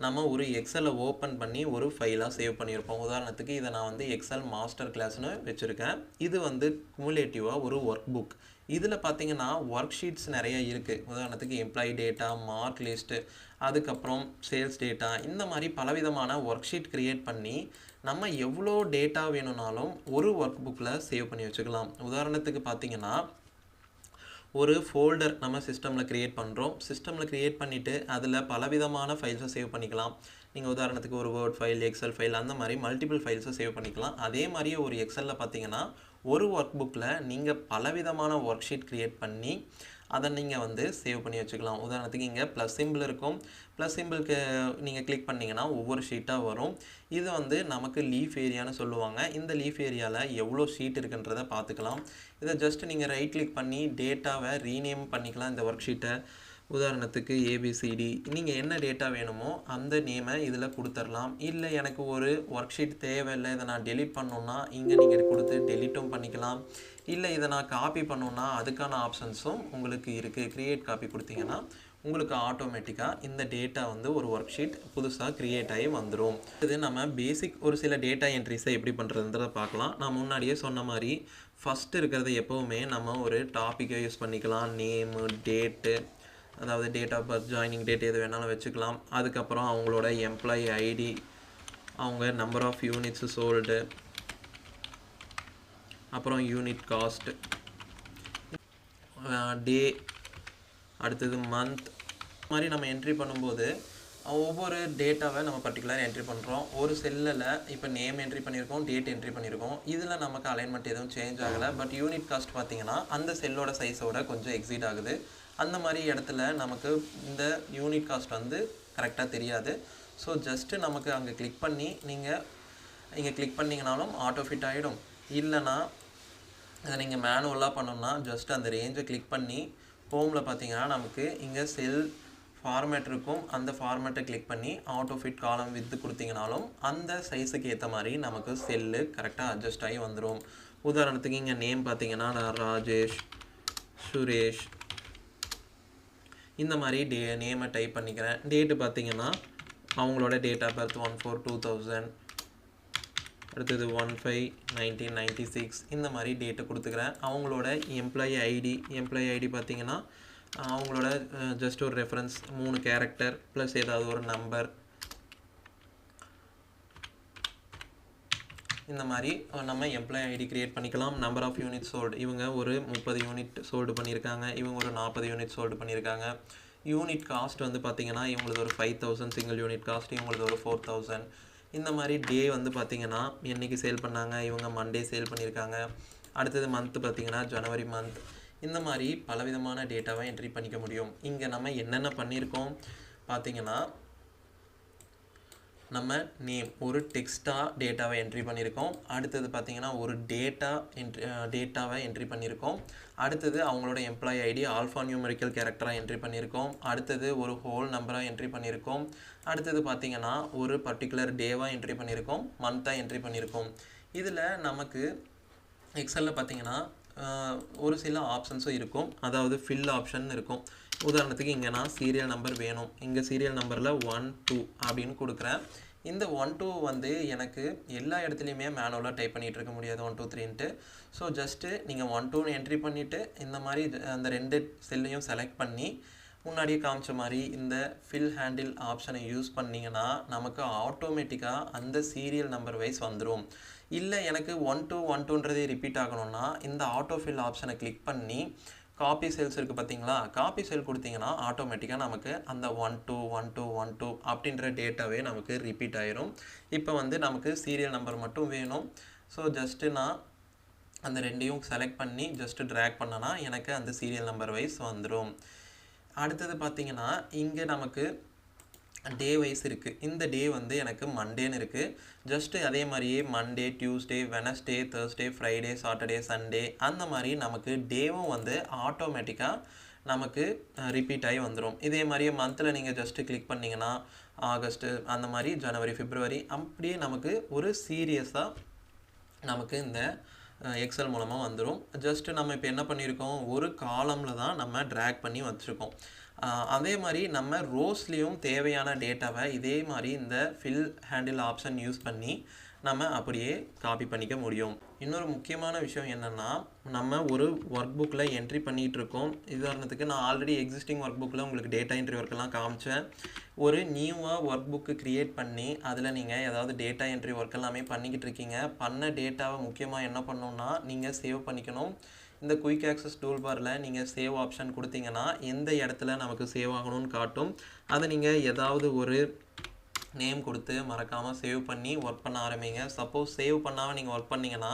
நம்ம ஒரு எக்ஸலை ஓப்பன் பண்ணி ஒரு ஃபைலாக சேவ் பண்ணியிருப்போம். உதாரணத்துக்கு இதை நான் வந்து எக்ஸல் மாஸ்டர் கிளாஸ்னு வச்சுருக்கேன். இது வந்து குமுலேட்டிவாக ஒரு ஒர்க் புக். இதில் பார்த்தீங்கன்னா ஒர்க் ஷீட்ஸ் நிறைய இருக்குது. உதாரணத்துக்கு எம்ப்ளாயி டேட்டா, மார்க் லிஸ்ட்டு, அதுக்கப்புறம் சேல்ஸ் டேட்டா, இந்த மாதிரி பலவிதமான ஒர்க் ஷீட் க்ரியேட் பண்ணி நம்ம எவ்வளோ டேட்டா வேணும்னாலும் ஒரு ஒர்க் புக்கில் சேவ் பண்ணி வச்சுக்கலாம். உதாரணத்துக்கு பார்த்தீங்கன்னா ஒரு ஃபோல்டர் நம்ம சிஸ்டமில் க்ரியேட் பண்ணுறோம். சிஸ்டமில் க்ரியேட் பண்ணிவிட்டு அதில் பலவிதமான ஃபைல்ஸை சேவ் பண்ணிக்கலாம். நீங்கள் உதாரணத்துக்கு ஒரு வேர்ட் ஃபைல், எக்ஸல் ஃபைல், அந்த மாதிரி மல்டிபிள் ஃபைல்ஸை சேவ் பண்ணிக்கலாம். அதே மாதிரியே ஒரு எக்ஸலில் பார்த்தீங்கன்னா ஒரு ஒர்க் புக்கில் நீங்கள் பலவிதமான ஒர்க் ஷீட் க்ரியேட் பண்ணி அதை நீங்கள் வந்து சேவ் பண்ணி வச்சுக்கலாம். உதாரணத்துக்கு இங்கே ப்ளஸ் சிம்பிள் இருக்கும். ப்ளஸ் சிம்பிளுக்கு நீங்கள் கிளிக் பண்ணிங்கன்னா ஒவ்வொரு ஷீட்டாக வரும். இது வந்து நமக்கு லீஃப் ஏரியான்னு சொல்லுவாங்க. இந்த லீஃப் ஏரியாவில் எவ்வளோ ஷீட் இருக்குன்றதை பார்த்துக்கலாம். இதை ஜஸ்ட் நீங்கள் ரைட் கிளிக் பண்ணி டேட்டாவை ரீநேம் பண்ணிக்கலாம் இந்த ஒர்க் ஷீட்டை. உதாரணத்துக்கு ஏபிசிடி, நீங்கள் என்ன டேட்டா வேணுமோ அந்த நேமை இதில் கொடுத்துடலாம். இல்லை எனக்கு ஒரு ஒர்க் ஷீட் தேவையில்லை, இதை நான் டெலிட் பண்ணணுன்னா இங்கே நீங்கள் கொடுத்து டெலிட்டும் பண்ணிக்கலாம். இல்லை இதை நான் காப்பி பண்ணணுன்னா அதுக்கான ஆப்ஷன்ஸும் உங்களுக்கு இருக்குது. க்ரியேட் காப்பி கொடுத்தீங்கன்னா உங்களுக்கு ஆட்டோமேட்டிக்காக இந்த டேட்டா வந்து ஒரு ஒர்க் ஷீட் புதுசாக க்ரியேட் ஆகி வந்துடும். இது நம்ம பேசிக் ஒரு சில டேட்டா என்ட்ரிஸை எப்படி பண்ணுறதுன்றதை பார்க்கலாம். நான் முன்னாடியே சொன்ன மாதிரி ஃபஸ்ட்டு இருக்கிறது எப்போவுமே நம்ம ஒரு டாப்பிக்கை யூஸ் பண்ணிக்கலாம். நேமு, டேட்டு, அதாவது date of birth, joining date எது வேணாலும் வச்சுக்கலாம். அதுக்கப்புறம் அவங்களோட எம்ப்ளாயி ஐடி, அவங்க நம்பர் ஆஃப் யூனிட்ஸு சோல்டு, அப்புறம் யூனிட் காஸ்ட், டே, அடுத்தது மந்த், மாதிரி நம்ம என்ட்ரி பண்ணும்போது ஒவ்வொரு டேட்டாவை நம்ம பர்டிகுலர் என்ட்ரி பண்ணுறோம். ஒரு செல்லில் இப்போ நேம் என்ட்ரி பண்ணியிருக்கோம், டேட் என்ட்ரி பண்ணியிருக்கோம். இதில் நமக்கு அலைன்மெண்ட் எதுவும் சேஞ்ச் ஆகலை. பட் யூனிட் காஸ்ட் பார்த்திங்கன்னா அந்த செல்லோட சைஸோட கொஞ்சம் எக்ஸீட் ஆகுது. அந்த மாதிரி இடத்துல நமக்கு இந்த யூனிட் காஸ்ட் வந்து கரெக்டாக தெரியாது. ஸோ ஜஸ்ட்டு நமக்கு அங்கே கிளிக் பண்ணி நீங்கள் இங்கே கிளிக் பண்ணிங்கனாலும் ஆட்டோ ஃபிட் ஆகிடும். இல்லைனா அதை நீங்கள் மேனுவலாக பண்ணணும்னா ஜஸ்ட் அந்த ரேஞ்சை கிளிக் பண்ணி ஹோமில் பார்த்தீங்கன்னா நமக்கு இங்கே செல் ஃபார்மேட் இருக்கும். அந்த ஃபார்மேட்டை கிளிக் பண்ணி ஆட்டோ ஃபிட் காலம் வித்து கொடுத்தீங்கனாலும் அந்த சைஸுக்கு ஏற்ற மாதிரி நமக்கு செல்லு கரெக்டாக அட்ஜஸ்ட் ஆகி வந்துடும். உதாரணத்துக்கு இங்கே நேம் பார்த்தீங்கன்னா நான் ராஜேஷ், சுரேஷ், இந்த மாதிரி நேமை டைப் பண்ணிக்கிறேன். டேட்டு பார்த்தீங்கன்னா அவங்களோட டேட் ஆஃப் பர்த் 1/4/2000, அடுத்தது 1/5/1996, இந்த மாதிரி டேட்டை கொடுத்துக்கிறேன். அவங்களோட எம்ப்ளாயி ஐடி பார்த்தீங்கன்னா அவங்களோட ஜஸ்ட் ஒரு ரெஃபரன்ஸ் 3 கேரக்டர் ப்ளஸ் ஏதாவது ஒரு நம்பர், இந்த மாதிரி நம்ம எம்ப்ளாயி ஐடி க்ரியேட் பண்ணிக்கலாம். நம்பர் ஆஃப் யூனிட் சோல்டு, இவங்க ஒரு 30 யூனிட் சோல்டு பண்ணியிருக்காங்க, இவங்க ஒரு 40 யூனிட் சோல்டு பண்ணியிருக்காங்க. யூனிட் காஸ்ட் வந்து பார்த்திங்கன்னா இவங்களுக்கு ஒரு 5000 சிங்கிள் யூனிட் காஸ்ட், இவங்களுக்கு ஒரு 4000. இந்த மாதிரி டே வந்து பார்த்திங்கன்னா என்றைக்கு சேல் பண்ணாங்க, இவங்க மண்டே சேல் பண்ணியிருக்காங்க. அடுத்தது மந்த் பார்த்திங்கன்னா ஜனவரி மந்த். இந்த மாதிரி பலவிதமான டேட்டாவை என்ட்ரி பண்ணிக்க முடியும். இங்கே நம்ம என்னென்ன பண்ணியிருக்கோம் பார்த்திங்கன்னா நம்ம நேம் ஒரு டெக்ஸ்ட்டாக டேட்டாவை என்ட்ரி பண்ணியிருக்கோம். அடுத்தது பார்த்திங்கன்னா ஒரு டேட்டாவை என்ட்ரி பண்ணியிருக்கோம். அடுத்தது அவங்களோட எம்ப்ளாயி ஐடி ஆல்ஃபா நியூமெரிக்கல் கேரக்டராக என்ட்ரி பண்ணியிருக்கோம். அடுத்தது ஒரு ஹோல் நம்பராக என்ட்ரி பண்ணியிருக்கோம். அடுத்தது பார்த்திங்கன்னா ஒரு பர்டிகுலர் டேவாக என்ட்ரி பண்ணியிருக்கோம், மந்த்தாக என்ட்ரி பண்ணியிருக்கோம். இதில் நமக்கு எக்ஸலில் பார்த்திங்கன்னா ஒரு சில ஆப்ஷன்ஸும் இருக்கும். அதாவது ஃபில் ஆப்ஷன் இருக்கும். உதாரணத்துக்கு இங்கே நான் சீரியல் நம்பர் வேணும், இங்கே சீரியல் நம்பரில் 1 2 அப்படின்னு கொடுக்குறேன். இந்த 1 2 வந்து எனக்கு எல்லா இடத்துலையுமே மேனுவலாக டைப் பண்ணிகிட்டு இருக்க முடியாது 1 2 3ன்ட்டு. ஸோ ஜஸ்ட்டு நீங்கள் 1 2ன்னு என்ட்ரி பண்ணிவிட்டு இந்த மாதிரி அந்த 2 செல்லையும் செலக்ட் பண்ணி முன்னாடியே காமிச்ச மாதிரி இந்த ஃபில் ஹேண்டில் ஆப்ஷனை யூஸ் பண்ணிங்கன்னா நமக்கு ஆட்டோமேட்டிக்காக அந்த சீரியல் நம்பர் வைஸ் வந்துடும். இல்லை எனக்கு 1212ன்றதே ரிப்பீட் ஆகணும்னா இந்த ஆட்டோ ஃபில் ஆப்ஷனை கிளிக் பண்ணி காப்பி செல்ஸ் இருக்குது பார்த்தீங்களா, காப்பி செல் கொடுத்தீங்கன்னா ஆட்டோமேட்டிக்காக நமக்கு அந்த 121212 அப்படின்ற டேட்டாவே நமக்கு ரிப்பீட் ஆயிரும். இப்போ வந்து நமக்கு சீரியல் நம்பர் மட்டும் வேணும். ஸோ ஜஸ்ட்டு நான் அந்த ரெண்டையும் செலக்ட் பண்ணி ஜஸ்ட்டு ட்ராக் பண்ணனா எனக்கு அந்த சீரியல் நம்பர் வைஸ் வந்துடும். அடுத்தது பார்த்தீங்கன்னா இங்கே நமக்கு டே வைஸ் இருக்குது. இந்த டே வந்து எனக்கு மண்டேன்னு இருக்குது. ஜஸ்ட்டு அதே மாதிரியே Monday, Tuesday, Wednesday, Thursday, Friday, Saturday, Sunday அந்த மாதிரி நமக்கு டேவும் வந்து ஆட்டோமேட்டிக்காக நமக்கு ரிப்பீட் ஆகி வந்துடும். இதே மாதிரியே மந்தில் நீங்கள் ஜஸ்ட்டு கிளிக் பண்ணிங்கன்னா ஆகஸ்ட்டு அந்த மாதிரி ஜனவரி, பிப்ரவரி அப்படியே நமக்கு ஒரு சீரியஸாக நமக்கு இந்த எக்ஸல் மூலமாக வந்துடும். ஜஸ்ட்டு நம்ம இப்போ என்ன பண்ணியிருக்கோம், ஒரு காலமில் தான் நம்ம ட்ராக் பண்ணி வச்சுருக்கோம். அதே மாதிரி நம்ம ரோஸ்லேயும் தேவையான டேட்டாவை இதே மாதிரி இந்த ஃபில் ஹேண்டில் ஆப்ஷன் யூஸ் பண்ணி நம்ம அப்படியே காப்பி பண்ணிக்க முடியும். இன்னொரு முக்கியமான விஷயம் என்னென்னா, நம்ம ஒரு ஒர்க் புக்கில் என்ட்ரி பண்ணிகிட்டு இருக்கோம். உதாரணத்துக்கு நான் ஆல்ரெடி எக்ஸிஸ்டிங் ஒர்க் புக்கில் உங்களுக்கு டேட்டா என்ட்ரி ஒர்க்கெல்லாம் காமிச்சேன். ஒரு நியூவாக ஒர்க் புக்கு க்ரியேட் பண்ணி அதில் நீங்கள் ஏதாவது டேட்டா என்ட்ரி ஒர்க் எல்லாமே பண்ணிக்கிட்டு இருக்கீங்க. பண்ண டேட்டாவை முக்கியமாக என்ன பண்ணணும்னா நீங்கள் சேவ் பண்ணிக்கணும். இந்த குயிக் ஆக்சஸ் டூல் பாரில் நீங்கள் சேவ் ஆப்ஷன் கொடுத்தீங்கன்னா எந்த இடத்துல நமக்கு சேவ் ஆகணும்னு காட்டும். அதை நீங்கள் ஏதாவது ஒரு நேம் கொடுத்து மறக்காமல் சேவ் பண்ணி ஒர்க் பண்ண ஆரம்பிங்க. சப்போஸ் சேவ் பண்ணாமல் நீங்கள் ஒர்க் பண்ணிங்கன்னா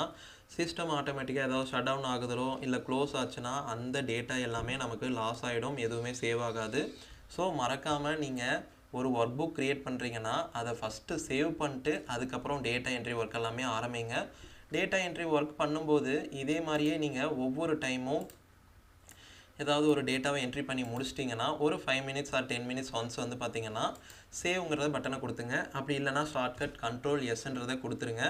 சிஸ்டம் ஆட்டோமேட்டிக்காக ஏதாவது ஷட் டவுன் ஆகுதோ இல்லை க்ளோஸ் ஆச்சுன்னா அந்த டேட்டா எல்லாமே நமக்கு லாஸ் ஆகிடும், எதுவுமே சேவ் ஆகாது. ஸோ மறக்காமல் நீங்கள் ஒரு ஒர்க் புக் க்ரியேட் பண்ணுறீங்கன்னா அதை ஃபஸ்ட்டு சேவ் பண்ணிட்டு அதுக்கப்புறம் டேட்டா என்ட்ரி ஒர்க் எல்லாமே ஆரம்பிங்க. டேட்டா என்ட்ரி ஒர்க் பண்ணும்போது இதே மாதிரியே நீங்கள் ஒவ்வொரு டைமும் ஏதாவது ஒரு டேட்டாவை என்ட்ரி பண்ணி முடிச்சிட்டிங்கன்னா ஒரு 5 மினிட்ஸ் ஆர் 10 மினிட்ஸ் ஒன்ஸ் வந்து பார்த்தீங்கன்னா சேவ்ங்கிறத பட்டனை கொடுத்துங்க. அப்படி இல்லைனா ஷார்ட்கட் கண்ட்ரோல் எஸ்ன்றதை கொடுத்துருங்க.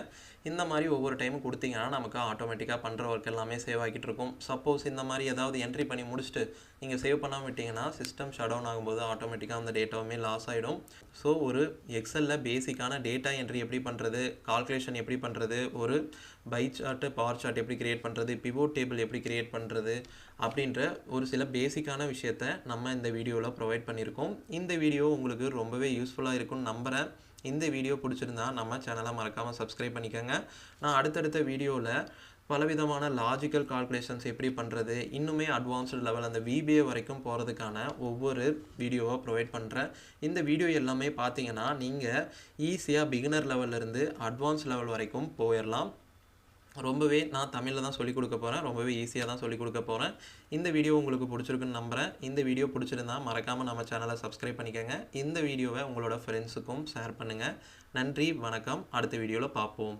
இந்த மாதிரி ஒவ்வொரு டைமும் கொடுத்தீங்கன்னா நமக்கு ஆட்டோமேட்டிக்காக பண்ணுற ஒர்க் எல்லாமே சேவ் ஆகிட்டு இருக்கும். சப்போஸ் இந்த மாதிரி ஏதாவது என்ட்ரி பண்ணி முடிச்சுட்டு நீங்கள் சேவ் பண்ணாமல் விட்டிங்கன்னா சிஸ்டம் ஷட் டவுன் ஆகும்போது ஆட்டோமேட்டிக்காக அந்த டேட்டாவுமே லாஸ் ஆகிடும். ஸோ ஒரு எக்ஸலில் பேசிக்கான டேட்டா என்ட்ரி எப்படி பண்ணுறது, கால்குலேஷன் எப்படி பண்ணுறது, ஒரு பை சார்ட்டு பார் சார்ட் எப்படி கிரியேட் பண்ணுறது, பிவோட் டேபிள் எப்படி கிரியேட் பண்ணுறது அப்படின்ற ஒரு சில பேசிக்கான விஷயத்தை நம்ம இந்த வீடியோவில் ப்ரொவைட் பண்ணியிருக்கோம். இந்த வீடியோ உங்களுக்கு ரொம்பவே யூஸ்ஃபுல்லாக இருக்கும்னு நம்புகிறேன். இந்த வீடியோ பிடிச்சிருந்தா நம்ம சேனலை மறக்காமல் சப்ஸ்கிரைப் பண்ணிக்கோங்க. நான் அடுத்தடுத்த வீடியோவில் பலவிதமான லாஜிக்கல் கால்குலேஷன்ஸ் எப்படி பண்ணுறது, இன்னுமே அட்வான்ஸ்டு லெவல் அந்த VBA வரைக்கும் போகிறதுக்கான ஒவ்வொரு வீடியோவை ப்ரொவைட் பண்ணுறேன். இந்த வீடியோ எல்லாமே பார்த்தீங்கன்னா நீங்கள் ஈஸியாக பிகினர் லெவல்லேருந்து அட்வான்ஸ் லெவல் வரைக்கும் போயிடலாம். ரொம்பவே நான் தமிழில் தான் சொல்லிக் கொடுக்க போகிறேன், ரொம்பவே ஈஸியாக தான் சொல்லிக் கொடுக்க போகிறேன். இந்த வீடியோ உங்களுக்கு பிடிச்சிருக்குன்னு நம்புகிறேன். இந்த வீடியோ பிடிச்சிருந்தா மறக்காமல் நம்ம சேனலை சப்ஸ்கிரைப் பண்ணிக்கோங்க. இந்த வீடியோவை உங்களோட ஃப்ரெண்ட்ஸுக்கும் ஷேர் பண்ணுங்கள். நன்றி, வணக்கம். அடுத்த வீடியோவில் பார்ப்போம்.